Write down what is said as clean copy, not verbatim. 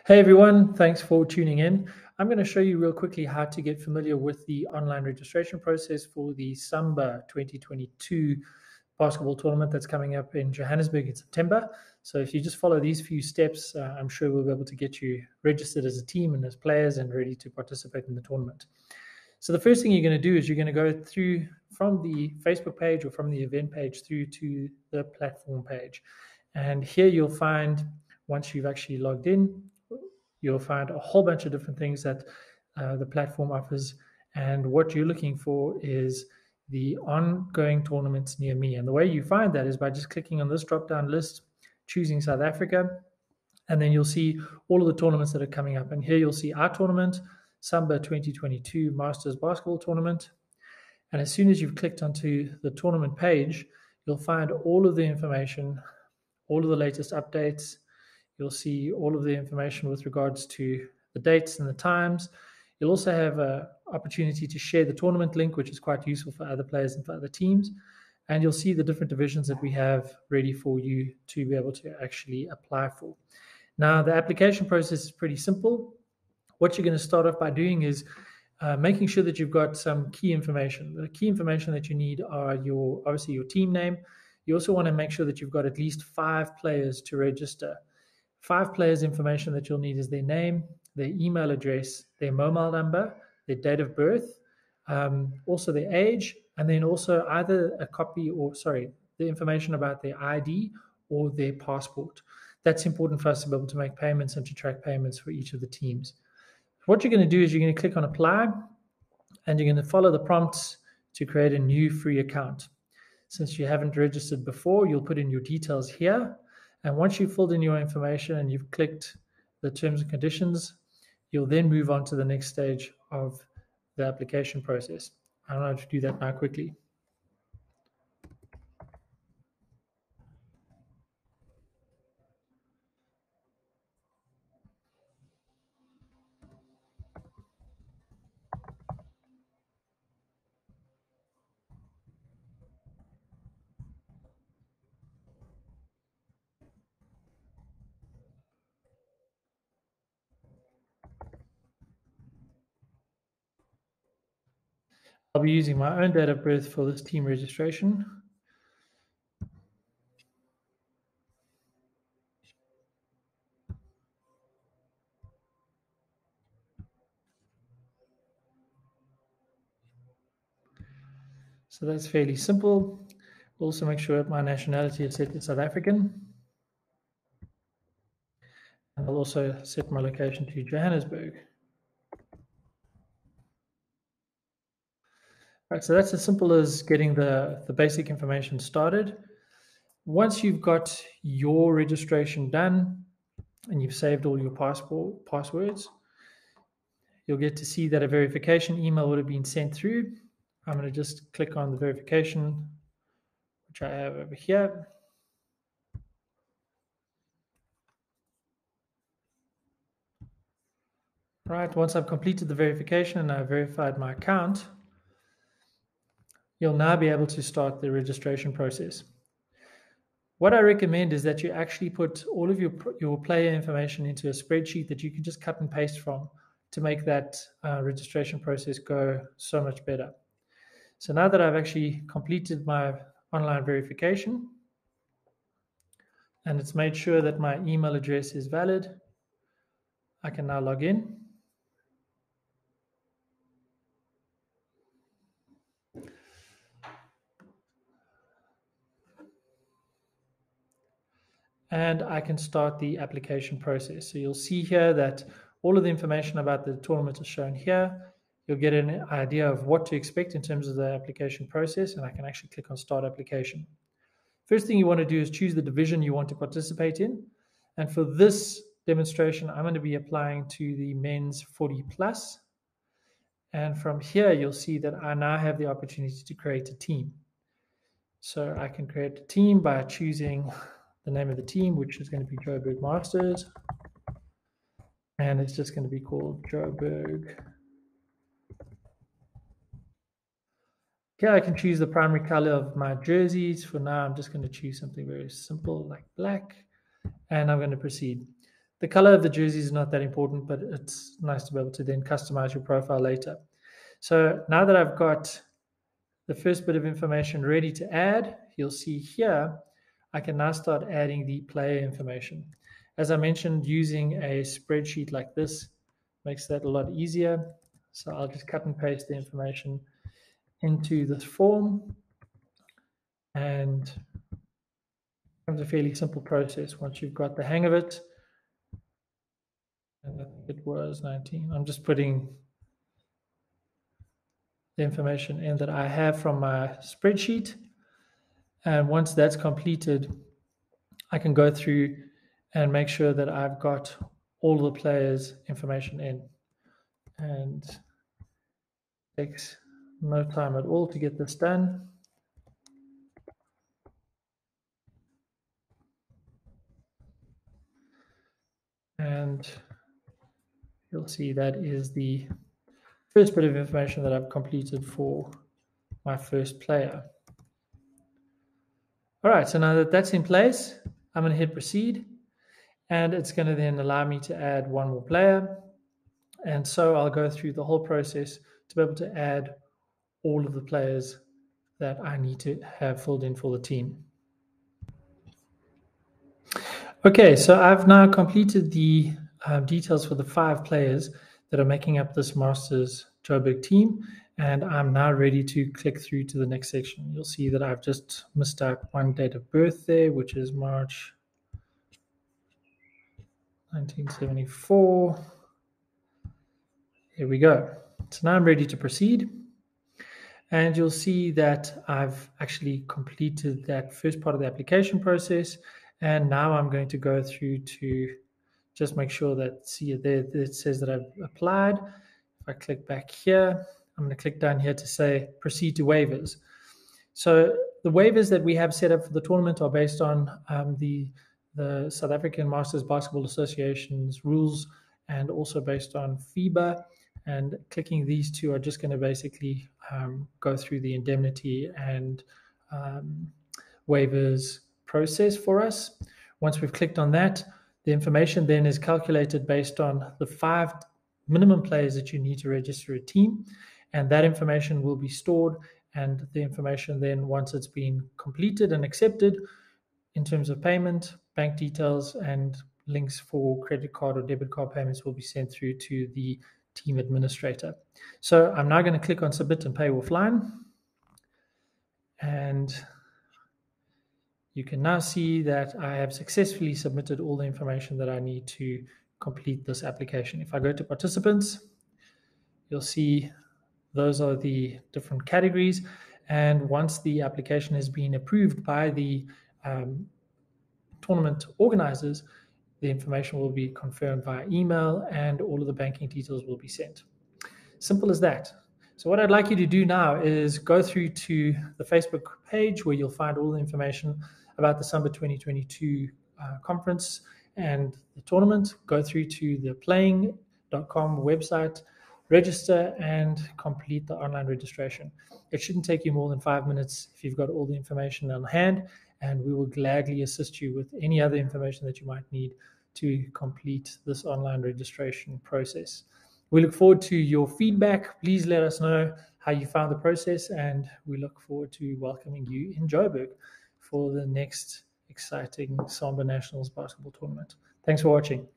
Hey everyone, thanks for tuning in. I'm going to show you real quickly how to get familiar with the online registration process for the SAMBA 2022 basketball tournament that's coming up in Johannesburg in September. So if you just follow these few steps, I'm sure we'll be able to get you registered as a team and as players and ready to participate in the tournament. So the first thing you're going to do is you're going to go through from the Facebook page or from the event page through to the platform page. And here you'll find, once you've actually logged in, you'll find a whole bunch of different things that the platform offers. And what you're looking for is the ongoing tournaments near me. And the way you find that is by just clicking on this drop-down list, choosing South Africa, and then you'll see all of the tournaments that are coming up. And here you'll see our tournament, SAMBA 2022 Masters Basketball Tournament. And as soon as you've clicked onto the tournament page, you'll find all of the information, all of the latest updates. You'll see all of the information with regards to the dates and the times. You'll also have an opportunity to share the tournament link, which is quite useful for other players and for other teams. And you'll see the different divisions that we have ready for you to be able to actually apply for. Now, the application process is pretty simple. What you're going to start off by doing is making sure that you've got some key information. The key information that you need are obviously your team name. You also want to make sure that you've got at least 5 players to register. 5 players' information that you'll need is their name, their email address, their mobile number, their date of birth, also their age, and then also either the information about their ID or their passport. That's important for us to be able to make payments and to track payments for each of the teams. What you're going to do is you're going to click on apply, and you're going to follow the prompts to create a new free account. Since you haven't registered before, you'll put in your details here. And once you've filled in your information and you've clicked the terms and conditions, you'll then move on to the next stage of the application process. I'm going to do that now quickly. I'll be using my own date of birth for this team registration. So that's fairly simple. Also make sure that my nationality is set to South African. And I'll also set my location to Johannesburg. Right, so that's as simple as getting the basic information started. Once you've got your registration done and you've saved all your passwords, you'll get to see that a verification email would have been sent through. I'm going to just click on the verification, which I have over here. Right, once I've completed the verification and I've verified my account, you'll now be able to start the registration process. What I recommend is that you actually put all of your player information into a spreadsheet that you can just cut and paste from to make that registration process go so much better. So now that I've actually completed my online verification and it's made sure that my email address is valid, I can now log in. And I can start the application process. So you'll see here that all of the information about the tournament is shown here. You'll get an idea of what to expect in terms of the application process, and I can actually click on Start Application. First thing you want to do is choose the division you want to participate in. And for this demonstration, I'm going to be applying to the men's 40 plus. And from here, you'll see that I now have the opportunity to create a team. So I can create a team by choosing the name of the team, which is going to be Joburg Masters. And it's just going to be called Joburg. Okay, I can choose the primary color of my jerseys. For now, I'm just going to choose something very simple like black. And I'm going to proceed. The color of the jersey is not that important, but it's nice to be able to then customize your profile later. So now that I've got the first bit of information ready to add, you'll see here, I can now start adding the player information. As I mentioned, using a spreadsheet like this makes that a lot easier. So I'll just cut and paste the information into this form, and it becomes a fairly simple process once you've got the hang of it. And I think it was 19. I'm just putting the information in that I have from my spreadsheet. And once that's completed, I can go through and make sure that I've got all the players' information in. And it takes no time at all to get this done. And you'll see that is the first bit of information that I've completed for my first player. All right, so now that that's in place, I'm going to hit proceed, and it's going to then allow me to add one more player. And so I'll go through the whole process to be able to add all of the players that I need to have filled in for the team. Okay, so I've now completed the details for the 5 players that are making up this Masters Joburg team, and I'm now ready to click through to the next section. You'll see that I've just missed out one date of birth there, which is March 1974. Here we go. So now I'm ready to proceed. And you'll see that I've actually completed that first part of the application process. And now I'm going to go through to just make sure that, see there, it says that I've applied. If I click back here, I'm going to click down here to say proceed to waivers. So the waivers that we have set up for the tournament are based on the South African Masters Basketball Association's rules, and also based on FIBA. And clicking these two are just going to basically go through the indemnity and waivers process for us. Once we've clicked on that, the information then is calculated based on the 5 minimum players that you need to register a team, and that information will be stored. And the information then, once it's been completed and accepted in terms of payment, bank details and links for credit card or debit card payments will be sent through to the team administrator. So I'm now going to click on submit and pay offline, and you can now see that I have successfully submitted all the information that I need to complete this application. If I go to participants, you'll see those are the different categories, and once the application has been approved by the tournament organizers, the information will be confirmed via email and all of the banking details will be sent. Simple as that. So what I'd like you to do now is go through to the Facebook page where you'll find all the information about the SAMBA2022 conference and the tournament. Go through to the playing.com website, register and complete the online registration. It shouldn't take you more than 5 minutes if you've got all the information on hand, and we will gladly assist you with any other information that you might need to complete this online registration process. We look forward to your feedback. Please let us know how you found the process, and we look forward to welcoming you in Joburg for the next exciting Samba Nationals basketball tournament. Thanks for watching.